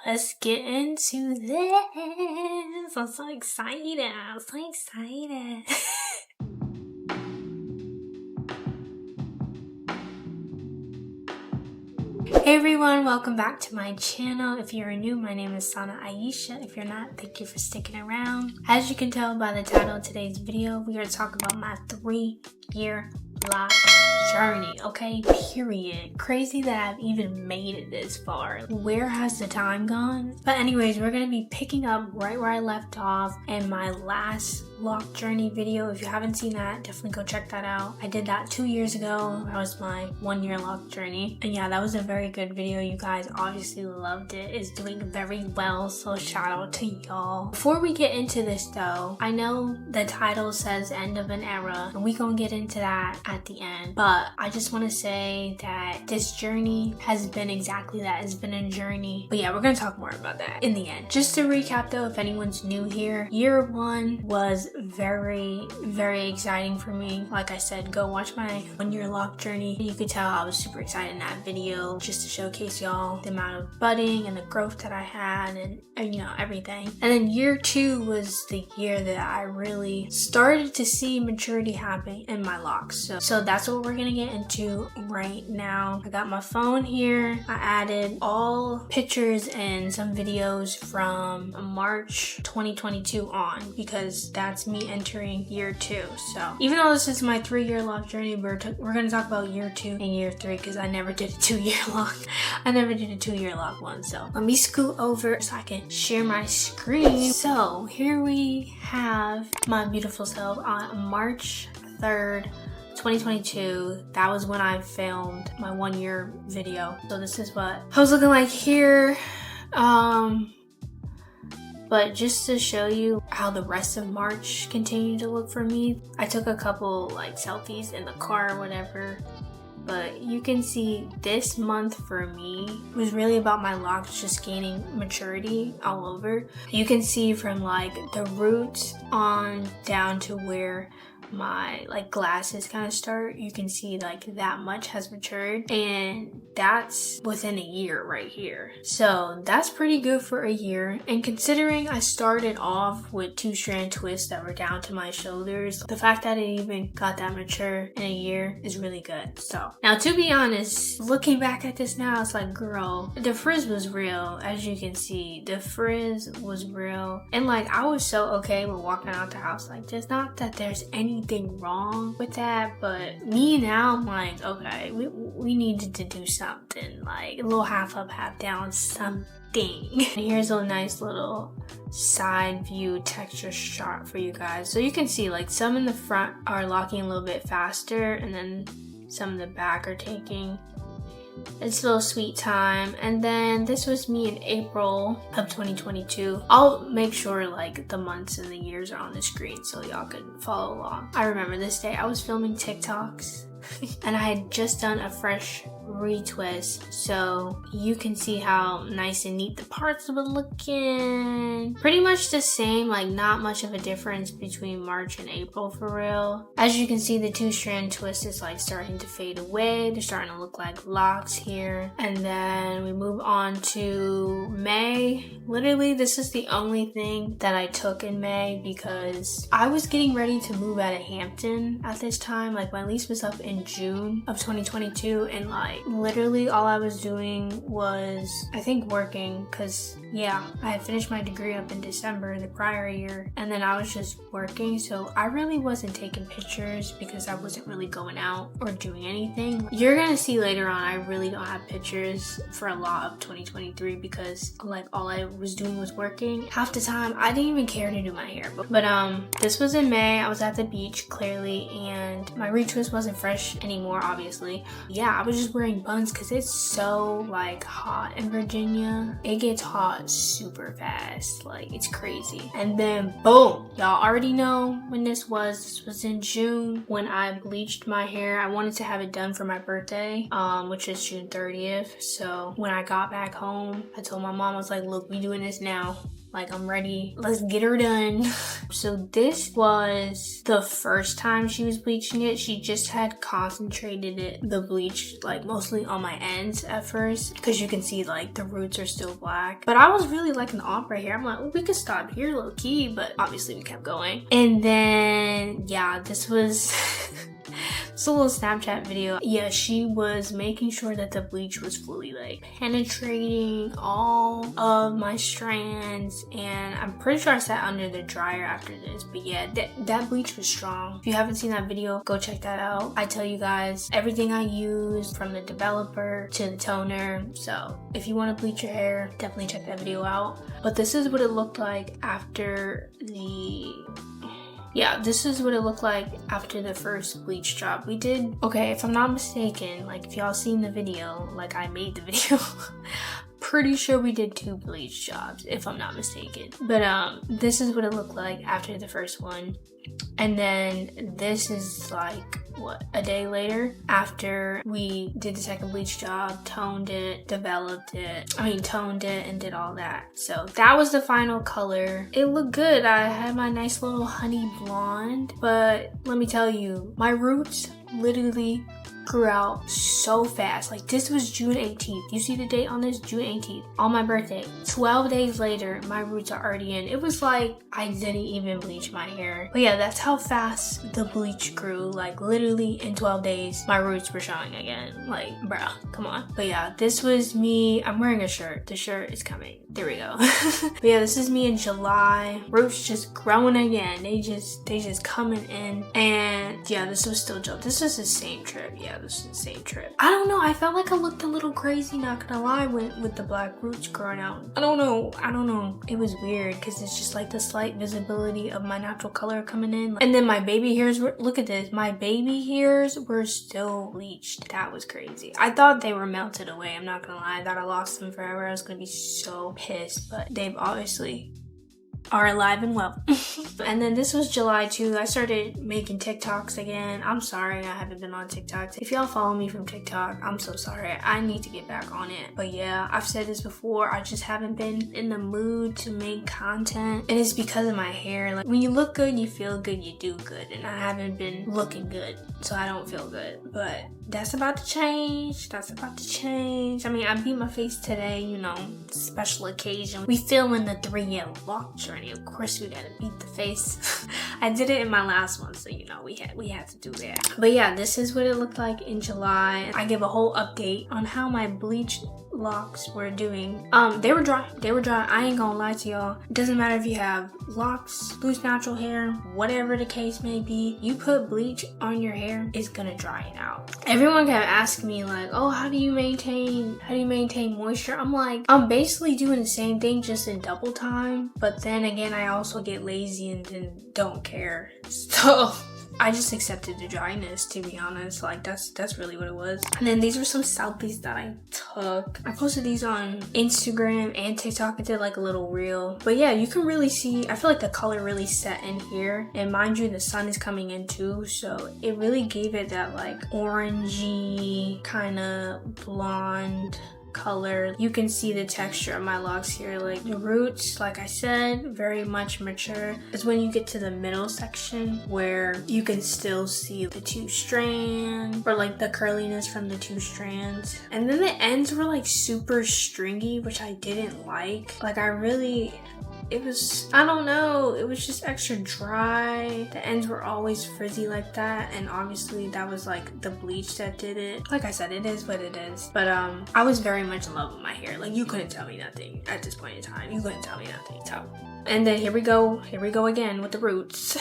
let's get into this. I'm so excited. I'm so excited. Hey everyone, welcome back to my channel. If you're new, my name is Aishah. If you're not, thank you for sticking around. As you can tell by the title of today's video, we are talking about my 3-year LOC'D journey, okay? Period. Crazy that I've even made it this far. Where has the time gone? But anyways, we're gonna be picking up right where I left off in my last LOC'D journey video. If you haven't seen that, definitely go check that out. I did that 2 years ago. That was my 1-year LOC'D journey. And yeah, that was a very good video. You guys obviously loved it. It's doing very well, so shout out to y'all. Before we get into this though, I know the title says end of an era, and we gonna get into that at the end. But I just want to say that this journey has been exactly that. It's been a journey. But yeah, we're gonna talk more about that in the end. Just to recap though, if anyone's new here, year 1 was very exciting for me. Like I said, go watch my 1-year LOC'D journey. You could tell I was super excited in that video, just to showcase y'all the amount of budding and the growth that I had and you know, everything. And then year 2 was the year that I really started to see maturity happen in my locks. So that's what we're gonna get into right now. I got my phone here. I added all pictures and some videos from March 2022 on, because that's me entering year 2. So even though this is my 3-year LOC'D journey, we're gonna talk about year 2 and year 3 because I never did a 2-year LOC. I never did a 2-year LOC one. So let me scoot over so I can share my screen. So here we have my beautiful self on March 3rd, 2022. That was when I filmed my 1-year video. So this is what I was looking like here. But just to show you how the rest of March continued to look for me, I took a couple like selfies in the car or whatever. But you can see this month for me was really about my locks just gaining maturity all over. You can see from like the roots on down to where my like glasses kind of start, you can see like that much has matured, and that's within a year right here. So that's pretty good for a year, and considering I started off with 2-strand twists that were down to my shoulders, the fact that it even got that mature in a year is really good. So now, to be honest, looking back at this now, it's like, girl, the frizz was real. As you can see, the frizz was real, and like I was so okay with walking out the house like this. Not that there's anything wrong with that, but me now, I'm like, okay, we needed to do something, like a little half up, half down, something. And here's a nice little side view texture shot for you guys, so you can see like some in the front are locking a little bit faster, and then some in the back are taking its little sweet time. And then this was me in April of 2022. I'll make sure like the months and the years are on the screen so y'all can follow along. I remember this day I was filming TikToks and I had just done a fresh retwist, so you can see how nice and neat the parts were looking. Pretty much the same, like not much of a difference between March and April for real. As you can see, the 2-strand twist is like starting to fade away. They're starting to look like locks here. And then we move on to May. Literally, this is the only thing that I took in May because I was getting ready to move out of Hampton at this time. Like my lease was up in June of 2022, and like literally all I was doing was, I think, working, because yeah, I had finished my degree up in December the prior year, and then I was just working, so I really wasn't taking pictures because I wasn't really going out or doing anything. You're gonna see later on I really don't have pictures for a lot of 2023 because like all I was doing was working. Half the time I didn't even care to do my hair. But this was in May. I was at the beach clearly, and my retwist wasn't fresh anymore, obviously. Yeah, I was just wearing buns because it's so like hot in Virginia. It gets hot super fast, like it's crazy. And then boom, y'all already know when this was. This was in June when I bleached my hair. I wanted to have it done for my birthday, which is June 30th. So when I got back home, I told my mom, I was like, look, we doing this now. Like, I'm ready. Let's get her done. So this was the first time she was bleaching it. She just had concentrated the bleach, like, mostly on my ends at first, because you can see, like, the roots are still black. But I was really liking the ombre here. I'm like, well, we could stop here low key, but obviously we kept going. And then, yeah, this was it's a little Snapchat video. Yeah, she was making sure that the bleach was fully, like, penetrating all of my strands, and I'm pretty sure I sat under the dryer after this. But yeah, that bleach was strong. If you haven't seen that video, go check that out. I tell you guys everything I use, from the developer to the toner. So if you want to bleach your hair, definitely check that video out. But this is what it looked like after this is what it looked like after the first bleach job we did. Okay, if I'm not mistaken, like, if y'all seen the video, like, I made the video, pretty sure we did 2 bleach jobs, if I'm not mistaken. But this is what it looked like after the first one. And then this is like, what, a day later after we did the second bleach job, toned it, toned it and did all that. So that was the final color. It looked good. I had my nice little honey blonde, but let me tell you, my roots literally grew out so fast. Like, this was June 18th. You see the date on this? June 18th. On my birthday. 12 days later, my roots are already in. It was like I didn't even bleach my hair. But yeah, that's how fast the bleach grew. Like, literally in 12 days, my roots were showing again. Like, bruh, come on. But yeah, this was me. I'm wearing a shirt. The shirt is coming. There we go. But yeah, this is me in July. Roots just growing again. They just coming in. And yeah, this was still July. This was the same trip. Yeah, this is the same trip. I don't know. I felt like I looked a little crazy, not gonna lie, with the black roots growing out. I don't know. It was weird because it's just like the slight visibility of my natural color coming in. And then my baby hairs were, look at this. My baby hairs were still bleached. That was crazy. I thought they were melted away. I'm not gonna lie. I thought I lost them forever. I was gonna be so pissed, but they've obviously are alive and well. And then this was July too. I started making TikToks again. I'm sorry I haven't been on TikTok. If y'all follow me from TikTok, I'm so sorry. I need to get back on it. But yeah, I've said this before. I just haven't been in the mood to make content. And it's because of my hair. Like, when you look good, you feel good, you do good. And I haven't been looking good, so I don't feel good. But that's about to change. I mean, I beat my face today, you know, special occasion. We filming the 3-year lock journey. Of course, we gotta beat the face. I did it in my last one, so you know, we had to do that. But yeah, this is what it looked like in July. I give a whole update on how my bleach locks were doing. They were dry. I ain't gonna lie to y'all. It doesn't matter if you have locks, loose natural hair, whatever the case may be, you put bleach on your hair, it's gonna dry it out. Everyone kept asking me like, oh, how do you maintain moisture? I'm like, I'm basically doing the same thing, just in double time. But then again, I also get lazy and then don't care. So I just accepted the dryness, to be honest. Like, that's really what it was. And then these were some selfies that I took. I posted these on Instagram and TikTok. I did like a little reel. But yeah, you can really see, I feel like the color really set in here. And mind you, the sun is coming in too. So it really gave it that like orangey kind of blonde color. You can see the texture of my locks here. Like, the roots, like I said, very much mature. It's when you get to the middle section where you can still see the 2 strands, or like the curliness from the 2 strands. And then the ends were like super stringy, which I didn't like. Like, it was, I don't know, it was just extra dry. The ends were always frizzy like that, and obviously that was like the bleach that did it. Like I said, it is what it is. But I was very much in love with my hair. Like, you couldn't tell me nothing at this point in time. You couldn't tell me nothing. So, and then here we go again with the roots.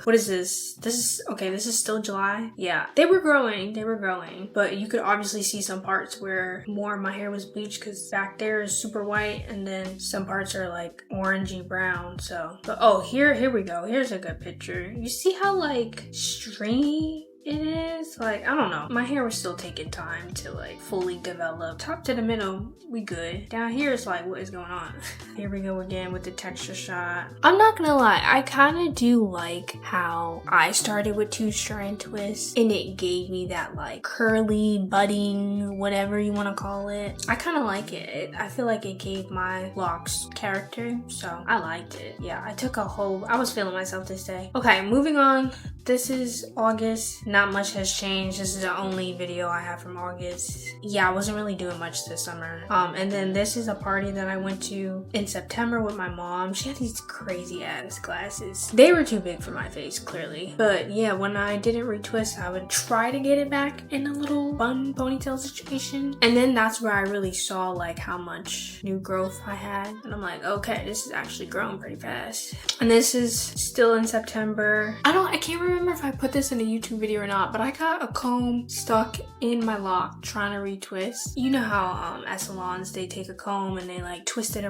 What is this? This is still July. Yeah, they were growing, but you could obviously see some parts where more of my hair was bleached, because back there is super white, and then some parts are like orangey brown. So, but oh, here we go. Here's a good picture. You see how like stringy it is. Like, I don't know. My hair was still taking time to like fully develop. Top to the middle, we good. Down here, it's like, what is going on? Here we go again with the texture shot. I'm not gonna lie, I kind of do like how I started with 2-strand twists and it gave me that like curly, budding, whatever you want to call it. I kind of like it. I feel like it gave my locks character, so I liked it. Yeah, I was feeling myself this day. Okay, moving on. This is August. Not much has changed. This is the only video I have from August. Yeah, I wasn't really doing much this summer. And then this is a party that I went to in September with my mom. She had these crazy ass glasses. They were too big for my face, clearly. But yeah, when I didn't retwist, I would try to get it back in a little bun ponytail situation. And then that's where I really saw like how much new growth I had. And I'm like, okay, this is actually growing pretty fast. And this is still in September. I can't remember if I put this in a YouTube video or not, but I got a comb stuck in my lock trying to retwist. You know how at salons they take a comb and they like twist your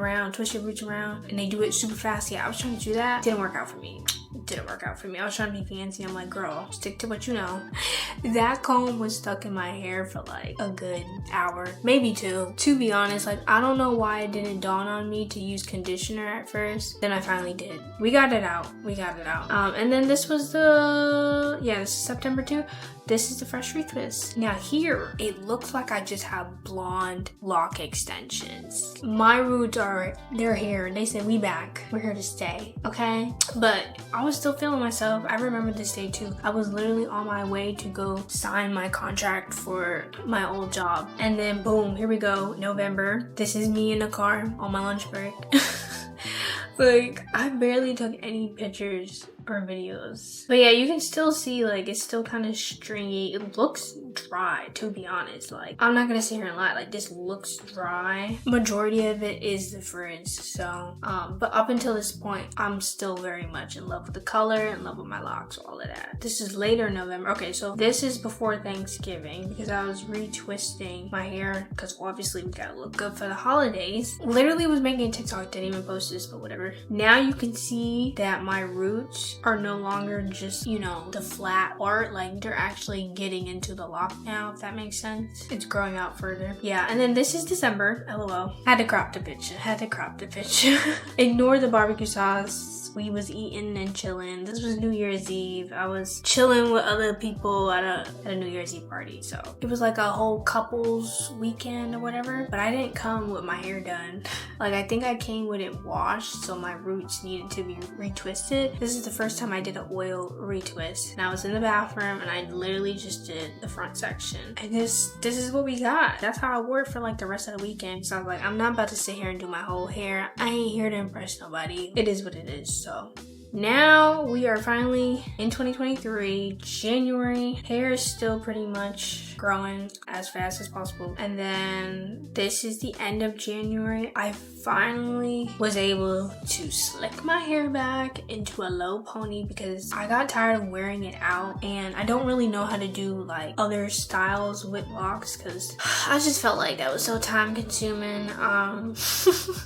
roots around, and they do it super fast. Yeah, I was trying to do that. Didn't work out for me. I was trying to be fancy. I'm like, girl, stick to what you know. That comb was stuck in my hair for like a good hour, maybe 2. To be honest, like, I don't know why it didn't dawn on me to use conditioner at first. Then I finally did. We got it out. And then this was this is September 2. This is the fresh retwist. Now here, it looks like I just have blonde lock extensions. My roots they're here. They said, we back. We're here to stay, okay? But I was still feeling myself. I remember this day too. I was literally on my way to go sign my contract for my old job. And then boom, here we go, November. This is me in the car on my lunch break. Like, I barely took any pictures or videos. But yeah, you can still see, like, it's still kind of stringy. It looks dry, to be honest. Like, I'm not gonna sit here and lie. Like, this looks dry. Majority of it is the frizz. So, but up until this point, I'm still very much in love with the color, in love with my locks, all of that. This is later November. Okay, so this is before Thanksgiving because I was retwisting my hair because obviously we gotta look good for the holidays. Literally was making a TikTok, didn't even post this, but whatever. Now you can see that my roots are no longer just, you know, the flat part. Like, they're actually getting into the lock now, if that makes sense. It's growing out further. Yeah, and then this is December. LOL. Had to crop the picture. Ignore the barbecue sauce. We was eating and chilling. This was New Year's Eve. I was chilling with other people at a New Year's Eve party. So it was like a whole couples weekend or whatever. But I didn't come with my hair done. Like, I think I came with it washed, so my roots needed to be retwisted. This is the first time I did an oil retwist. And I was in the bathroom and I literally just did the front section. And this is what we got. That's how I wore it for like the rest of the weekend. So I was like, I'm not about to sit here and do my whole hair. I ain't here to impress nobody. It is what it is. So now we are finally in 2023, January. Hair is still pretty much growing as fast as possible. And then this is the end of January. I finally was able to slick my hair back into a low pony because I got tired of wearing it out, and I don't really know how to do like other styles with locks because I just felt like that was so time consuming. I'm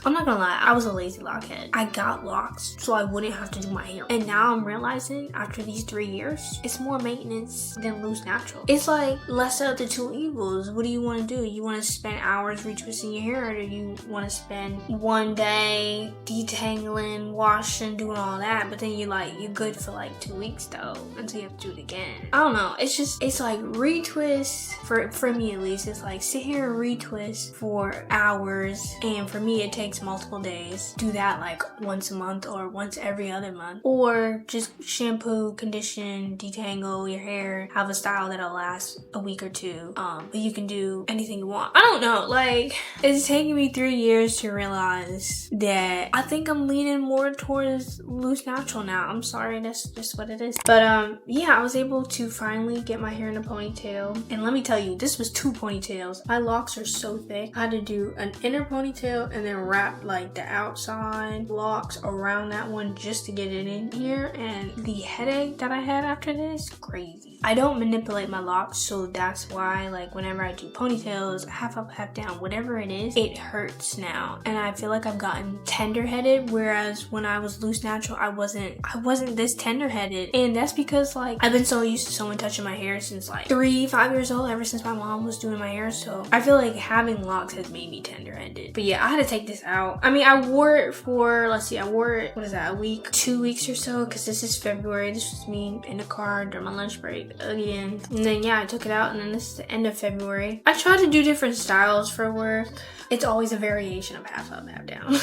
not gonna lie, I was a lazy lockhead. I got locks so I wouldn't have to do my hair, and now I'm realizing after these 3 years it's more maintenance than loose natural. It's like lesser of the two evils. What do you want to do? You want to spend hours retwisting your hair, or do you want to spend one day detangling, washing, doing all that, but then you're good for like 2 weeks though until you have to do it again? I don't know. It's like retwist for me at least. It's like sit here and retwist for hours, and for me it takes multiple days. Do that like once a month or once every other month, or just shampoo, condition, detangle your hair, have a style that'll last a week or two. But you can do anything you want. I don't know. Like, it's taken me 3 years to realize that I think I'm leaning more towards loose natural now. I'm sorry, that's just what it is. But yeah, I was able to finally get my hair in a ponytail, and let me tell you, this was 2 ponytails. My locks are so thick. I had to do an inner ponytail and then wrap like the outside locks around that one just to get it in here, and the headache that I had after this, crazy. I don't manipulate my locks, so that's why like whenever I do ponytails, half up, half down, whatever it is, it hurts now. And I feel like I've gotten tender-headed, whereas when I was loose natural, I wasn't this tender-headed. And that's because like I've been so used to someone touching my hair since like 3-5 years old, ever since my mom was doing my hair. So I feel like having locks has made me tender-headed. But yeah, I had to take this out. I mean, I wore it for, let's see, I wore it, what is that, a week, 2 weeks or so, because this is February. This was me in the car during my lunch break again. And then yeah, I took it out, and then this is the end of February. I tried to do different styles for work. It's always a variation of half up, half down.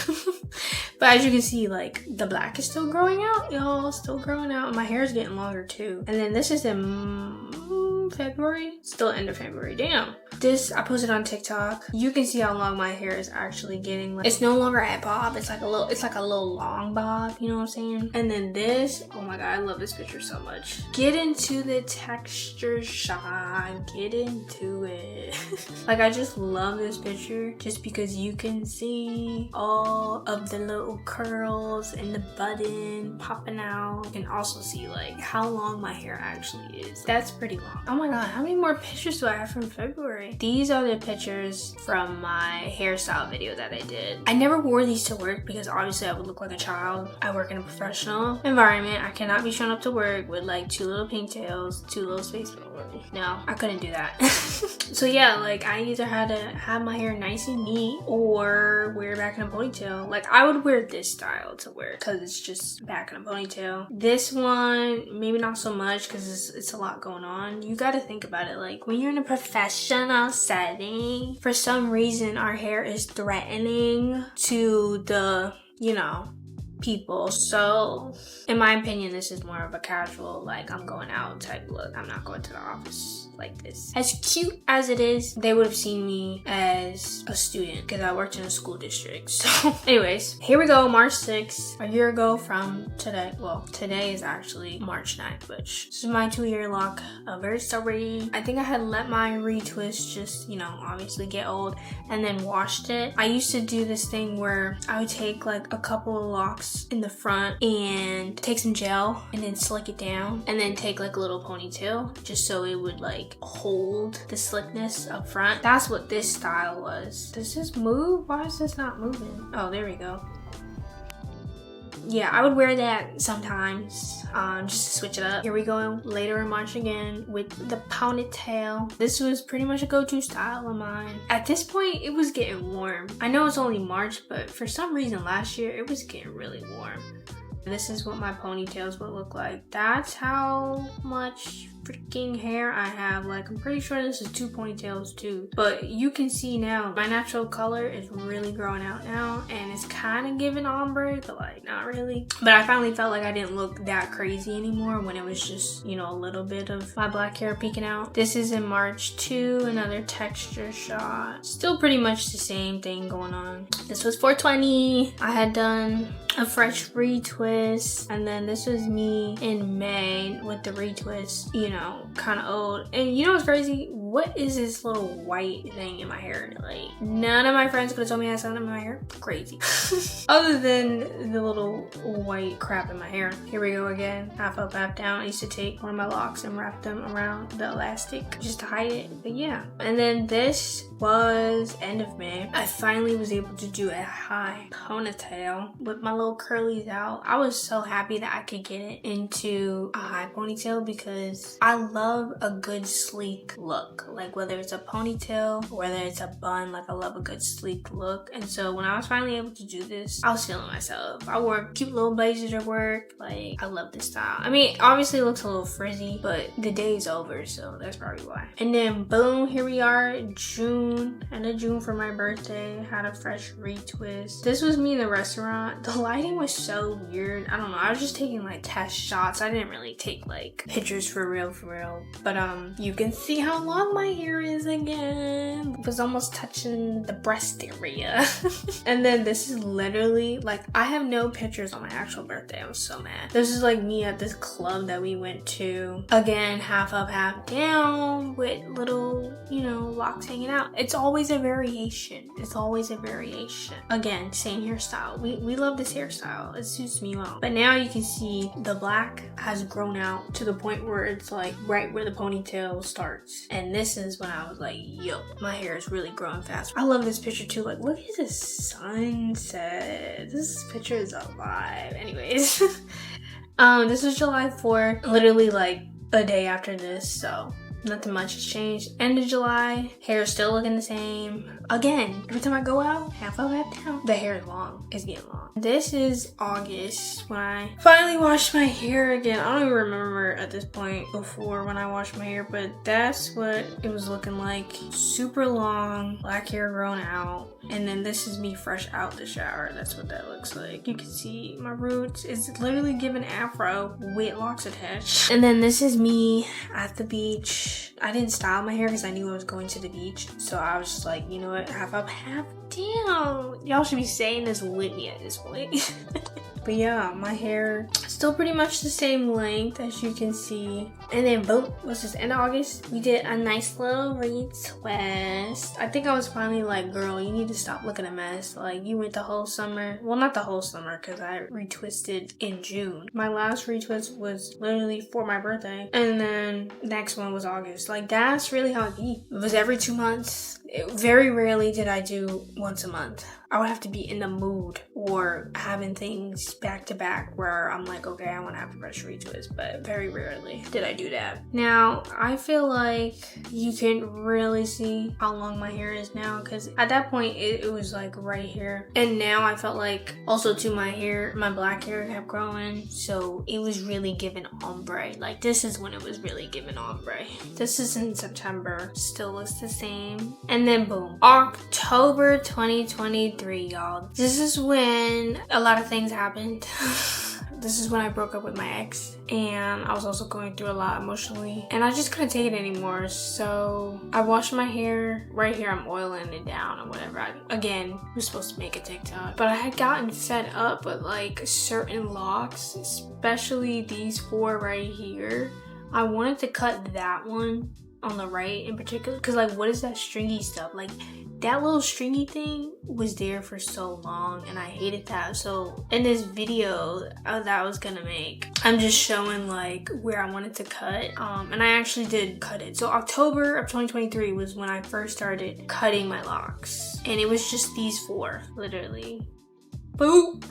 But as you can see, like the black is still growing out, y'all, still growing out. My hair is getting longer too. And then this is in February, still end of February. Damn. This I posted on TikTok. You can see how long my hair is actually getting. Like, it's no longer at bob. It's like a little long bob. You know what I'm saying? And then this, oh my god, I love this picture so much. Get into the texture shot. Get into it. Like, I just love this picture just because you can see all of the little curls and the button popping out. You can also see like how long my hair actually is. That's pretty long. Oh my god, how many more pictures do I have from February? These are the pictures from my hairstyle video that I did. I never wore these to work because obviously I would look like a child. I work in a professional environment. I cannot be showing up to work with like 2 little pigtails, 2 little space. No, I couldn't do that. So yeah, like I either had to have my hair nice and neat or wear it back in a ponytail. Like I would wear this style to work because it's just back in a ponytail. This one, maybe not so much because it's a lot going on. You got to think about it. Like when you're in a professional setting, for some reason our hair is threatening to the, you know, people. So in my opinion, this is more of a casual, like I'm going out type look. I'm not going to the office like this. As cute as it is, they would have seen me as a student because I worked in a school district. So anyways, here we go. March 6th, a year ago from today. Well, today is actually March 9th, which this is my 2-year lock anniversary. I think I had let my retwist just, you know, obviously get old and then washed it. I used to do this thing where I would take like a couple of locks in the front and take some gel and then slick it down and then take like a little ponytail just so it would like hold the slickness up front. That's what this style was. Does this move? Why is this not moving? Oh, there we go. Yeah, I would wear that sometimes just to switch it up. Here we go later in March again with the ponytail. This was pretty much a go-to style of mine. At this point, it was getting warm. I know it's only March, but for some reason last year, it was getting really warm. This is what my ponytails would look like. That's how much freaking hair I have. Like, I'm pretty sure this is 2 ponytails too. But you can see now, my natural color is really growing out now. And it's kind of giving ombre, but like, not really. But I finally felt like I didn't look that crazy anymore when it was just, you know, a little bit of my black hair peeking out. This is in March 2, another texture shot. Still pretty much the same thing going on. This was 420. I had done a fresh retwist, and then this was me in May with the retwist, you know, kind of old. And you know what's crazy? What is this little white thing in my hair? Like, none of my friends could have told me I had something in my hair. Crazy. Other than the little white crap in my hair. Here we go again. Half up, half down. I used to take one of my locks and wrap them around the elastic just to hide it. But yeah. And then this was end of May. I finally was able to do a high ponytail with my little curlies out. I was so happy that I could get it into a high ponytail because I love a good sleek look. Like whether it's a ponytail, whether it's a bun, like I love a good sleek look. And so when I was finally able to do this, I was feeling myself. I wore cute little blazers at work. Like, I love this style. I mean, obviously it looks a little frizzy, but the day's over, so that's probably why. And then boom, here we are, June, end of June for my birthday. Had a fresh retwist. This was me in the restaurant. The lighting was so weird. I don't know. I was just taking like test shots. I didn't really take like pictures for real. But you can see how long my hair is again. It was almost touching the breast area. And then this is literally like, I have no pictures on my actual birthday. I'm so mad. This is like me at this club that we went to. Again, half up, half down with little, you know, locks hanging out. It's always a variation. It's always a variation. Again, same hairstyle. We love this hairstyle. It suits me well. But now you can see the black has grown out to the point where it's like right where the ponytail starts. And this is when I was like, yo, my hair is really growing fast. I love this picture too. Like, look at the sunset. This picture is alive. Anyways, this is July 4th, literally like a day after this, so nothing much has changed. End of July, hair is still looking the same. Again, every time I go out, half up, half down. The hair is long. It's getting long. This is August when I finally washed my hair again. I don't even remember at this point before when I washed my hair, but that's what it was looking like. Super long, black hair grown out. And then this is me fresh out the shower. That's what that looks like. You can see my roots. It's literally giving afro with locks attached. And then this is me at the beach. I didn't style my hair because I knew I was going to the beach. So I was just like, you know what? Half up, half down. Y'all should be saying this with me at this point. But yeah, my hair still pretty much the same length as you can see. And then boom, what's this, end of August? We did a nice little retwist. I think I was finally like, girl, you need to stop looking a mess. Like, you went the whole summer. Well, not the whole summer because I retwisted in June. My last retwist was literally for my birthday. And then next one was August. Like, that's really how it be. It was every 2 months. Very rarely did I do once a month. I would have to be in the mood or having things back to back where I'm like, okay, I want to have a fresh retwist, but very rarely did I do that. Now, I feel like you can really see how long my hair is now because at that point it was like right here. And now I felt like also too my hair, my black hair kept growing. So it was really giving ombre. Like this is when it was really giving ombre. This is in September, still looks the same. And then boom, October 2023, y'all. This is when a lot of things happened. This is when I broke up with my ex and I was also going through a lot emotionally and I just couldn't take it anymore. So I washed my hair. Right here I'm oiling it down or whatever. Again, we're supposed to make a TikTok. But I had gotten fed up with like certain locks, especially these 4 right here. I wanted to cut that one on the right in particular because like what is that stringy stuff? Like that little stringy thing was there for so long and I hated that. So in this video that I was gonna make, I'm just showing like where I wanted to cut and I actually did cut it. So October of 2023 was when I first started cutting my locks and it was just these 4 literally. Boop,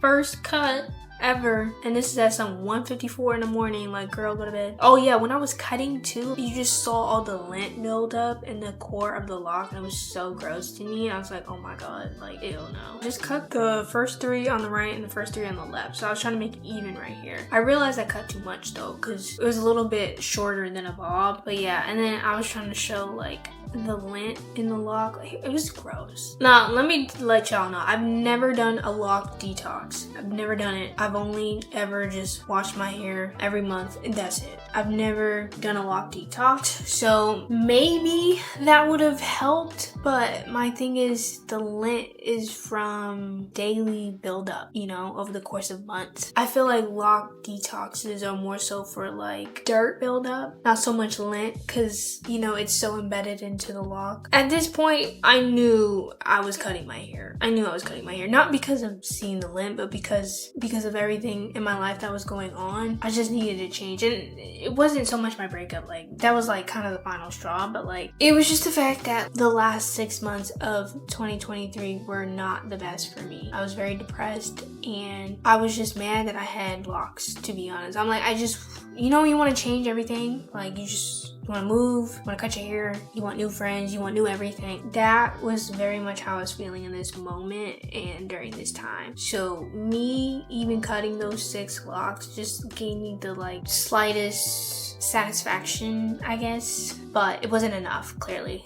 first cut ever. And this is at some 1:54 in the morning. Like, girl, go to bed. Oh yeah, when I was cutting too, you just saw all the lint build up in the core of the lock and it was so gross to me. I was like, oh my god, like, ew, no. Just cut the first 3 on the right and the first 3 on the left. So I was trying to make it even right here. I realized I cut too much though because it was a little bit shorter than a bob. But yeah, and then I was trying to show like the lint in the lock. Like, it was gross. Now let me let y'all know, I've never done a lock detox. I've never done it. I've only ever just washed my hair every month and that's it. I've never done a lock detox, so maybe that would have helped, but my thing is the lint is from daily buildup, you know, over the course of months. I feel like lock detoxes are more so for like dirt buildup, not so much lint, because you know it's so embedded into the lock. At this point, I knew I was cutting my hair. I knew I was cutting my hair, not because of seeing the lint, but because of everything in my life that was going on. I just needed to change, and it wasn't so much my breakup. Like that was like kind of the final straw, but like it was just the fact that the last 6 months of 2023 were not the best for me. I was very depressed and I was just mad that I had locks, to be honest. I'm like, I just, you know, you want to change everything. Like you want to move, you want to cut your hair, you want new friends, you want new everything. That was very much how I was feeling in this moment and during this time. So me even cutting those 6 locks just gave me the like slightest satisfaction, I guess, but it wasn't enough, clearly.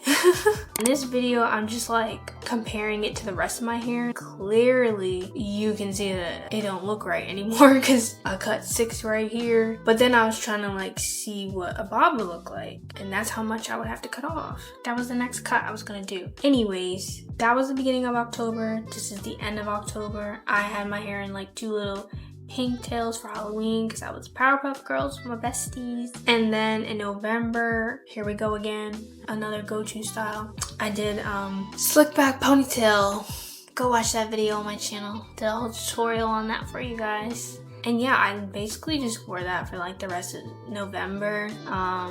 In this video, I'm just like comparing it to the rest of my hair. Clearly, you can see that it don't look right anymore because I cut 6 right here. But then I was trying to like see what a bob would look like, and that's how much I would have to cut off. That was the next cut I was gonna do. Anyways, that was the beginning of October. This is the end of October. I had my hair in like 2 little pigtails for Halloween because I was Powerpuff Girls with my besties. And then in November, here we go again, another go-to style. I did slick back ponytail. Go watch that video on my channel. Did a whole tutorial on that for you guys. And yeah, I basically just wore that for like the rest of November.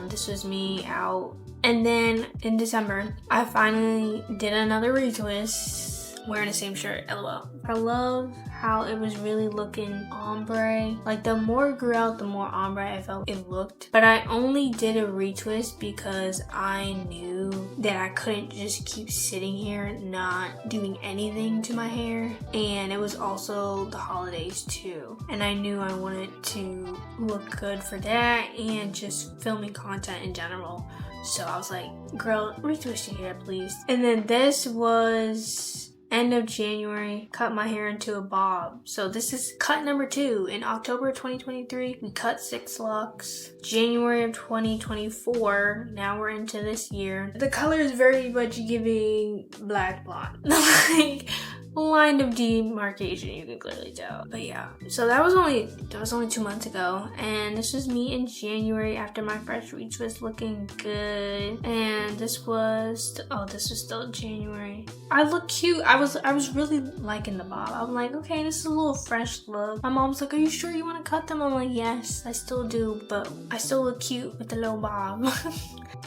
This was me out. And then in December, I finally did another retwist wearing the same shirt, LOL. I love how it was really looking ombre. Like the more it grew out, the more ombre I felt it looked. But I only did a retwist because I knew that I couldn't just keep sitting here not doing anything to my hair. And it was also the holidays too. And I knew I wanted to look good for that and just filming content in general. So I was like, girl, retwist your hair, please. And then this was end of January, cut my hair into a bob. So this is cut number 2. In October 2023, we cut 6 locks. January of 2024, now we're into this year. The color is very much giving black blonde. Like, line of demarcation, you can clearly tell. But yeah, so that was only 2 months ago, and this was me in January after my fresh retwist, looking good. And this was still January. I look cute. I was really liking the bob. I'm like, okay, this is a little fresh look. My mom's like, are you sure you want to cut them? I'm like, yes, I still do, but I still look cute with the little bob.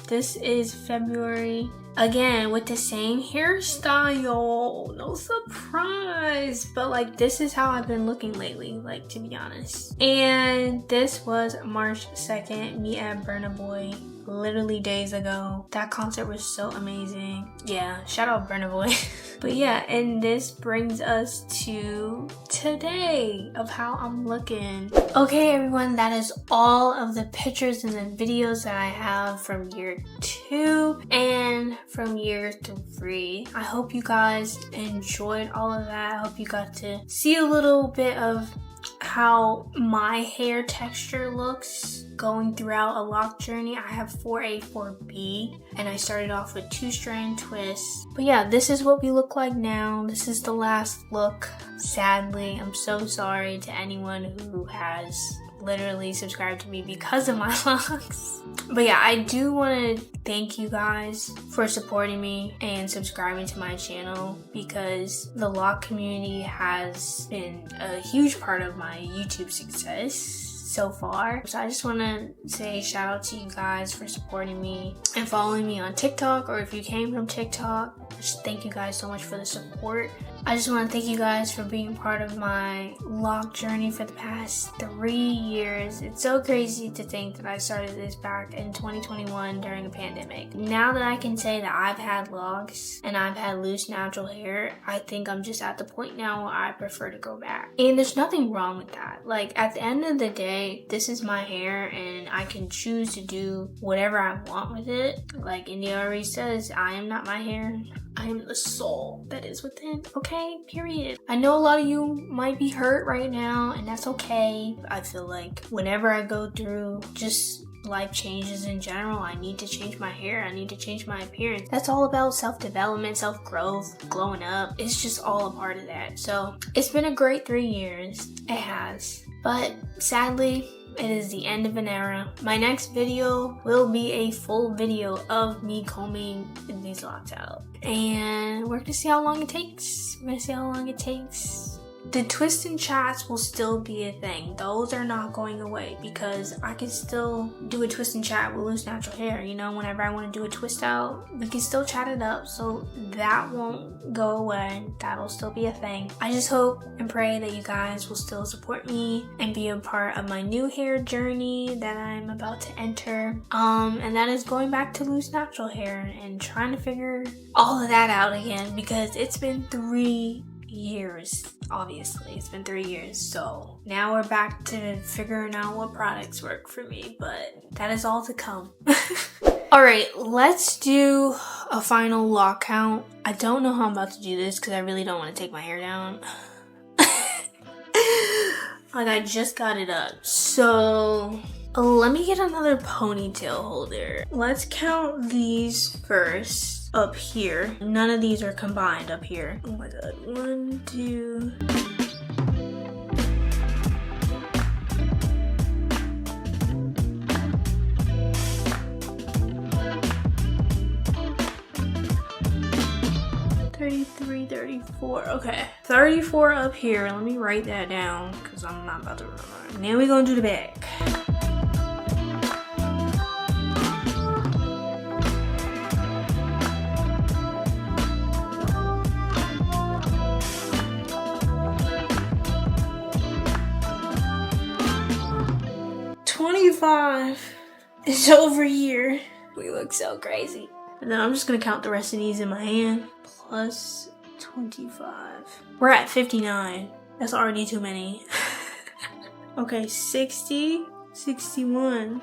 This is February. Again, with the same hairstyle. No surprise. But like, this is how I've been looking lately, like, to be honest. And this was March 2nd, me at Burna Boy. Literally days ago. That concert was so amazing. Yeah, shout out Burna Boy. But yeah, and this brings us to today of how I'm looking. Okay everyone, that is all of the pictures and the videos that I have from year 2 and from year 3. I hope you guys enjoyed all of that. I hope you got to see a little bit of how my hair texture looks going throughout a lock journey. I have 4A, 4B, and I started off with 2-strand twists. But yeah, this is what we look like now. This is the last look. Sadly, I'm so sorry to anyone who has literally subscribed to me because of my locks. But yeah, I do want to thank you guys for supporting me and subscribing to my channel, because the lock community has been a huge part of my YouTube success so far. So I just want to say shout out to you guys for supporting me and following me on TikTok, or if you came from TikTok, just thank you guys so much for the support. I just want to thank you guys for being part of my lock journey for the past 3 years. It's so crazy to think that I started this back in 2021 during a pandemic. Now that I can say that I've had locks and I've had loose natural hair, I think I'm just at the point now where I prefer to go back. And there's nothing wrong with that. Like, at the end of the day, this is my hair and I can choose to do whatever I want with it. Like India already says, I am not my hair. I am the soul that is within, okay? Period. I know a lot of you might be hurt right now, and that's okay. I feel like whenever I go through just life changes in general, I need to change my hair, I need to change my appearance. That's all about self-development, self-growth, glowing up. It's just all a part of that. So it's been a great 3 years. It has. But sadly, it is the end of an era. My next video will be a full video of me combing these locks out. And we're gonna see how long it takes. The twist and chats will still be a thing. Those are not going away because I can still do a twist and chat with loose natural hair. You know, whenever I want to do a twist out, we can still chat it up. So that won't go away. That'll still be a thing. I just hope and pray that you guys will still support me and be a part of my new hair journey that I'm about to enter. And that is going back to loose natural hair and trying to figure all of that out again, because it's been 3 years, obviously. It's been 3 years. So now we're back to figuring out what products work for me, but that is all to come. Alright, let's do a final lock count. I don't know how I'm about to do this because I really don't want to take my hair down. Like, I just got it up. So let me get another ponytail holder. Let's count these first up here. None of these are combined up here. Oh my god. 1, 2. $33, $34. Okay. 34 up here. Let me write that down because I'm not about to remember. Now we're gonna do the back. It's over here. We look so crazy. And then I'm just gonna count the rest of these in my hand. Plus 25. We're at 59. That's already too many. Okay, 60, 61.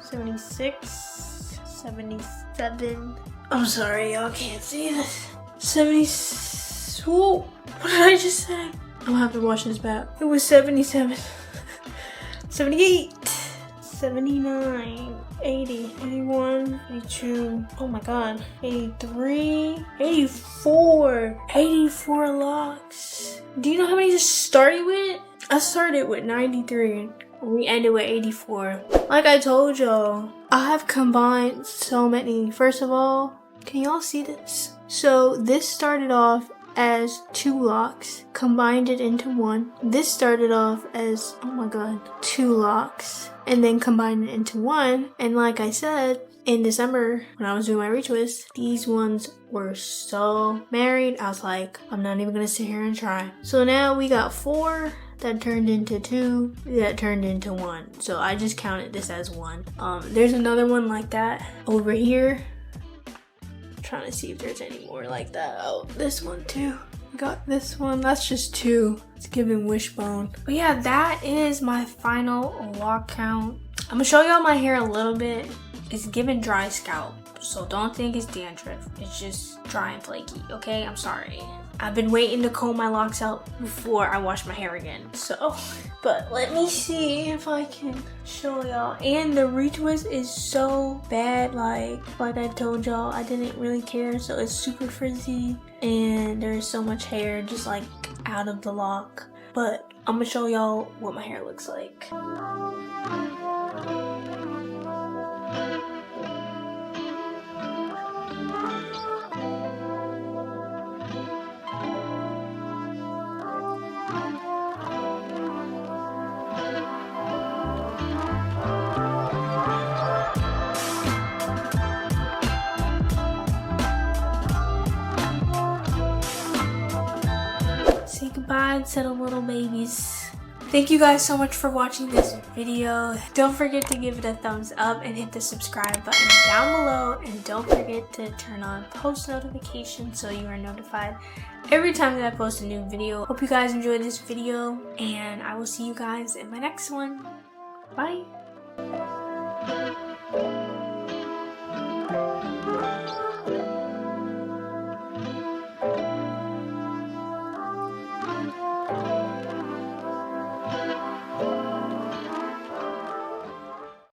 76, 77. I'm sorry, y'all can't see this. 70. Whoa, what did I just say? I'm gonna have to watch this back. It was 77, 78, 79, 80, 81, 82. Oh my god. 83, 84. 84 locks. Do you know how many to start with? I started with 93. We ended with 84. Like I told y'all, I have combined so many. First of all, can y'all see this? So this started off as 2 locks, combined it into 1. This started off as, oh my god, 2 locks, and then combined it into 1. And like I said, in December, when I was doing my retwist, these ones were so married, I was like, I'm not even gonna sit here and try. So now we got 4 that turned into 2, that turned into 1. So I just counted this as 1. There's another one like that over here. Trying to see if there's any more like that. Oh, this one too. I got this one. That's just 2. It's giving wishbone. But yeah, that is my final lock count. I'm gonna show y'all my hair a little bit. It's giving dry scalp, so don't think it's dandruff. It's just dry and flaky, okay? I'm sorry. I've been waiting to comb my locks out before I wash my hair again, so. But let me see if I can show y'all. And the retwist is so bad, like I told y'all, I didn't really care, so it's super frizzy. And there's so much hair just like out of the lock. But I'm gonna show y'all what my hair looks like. Say goodbye to the little babies. Thank you guys so much for watching this video. Don't forget to give it a thumbs up and hit the subscribe button down below. And don't forget to turn on post notifications so you are notified every time that I post a new video. Hope you guys enjoyed this video, and I will see you guys in my next one. Bye.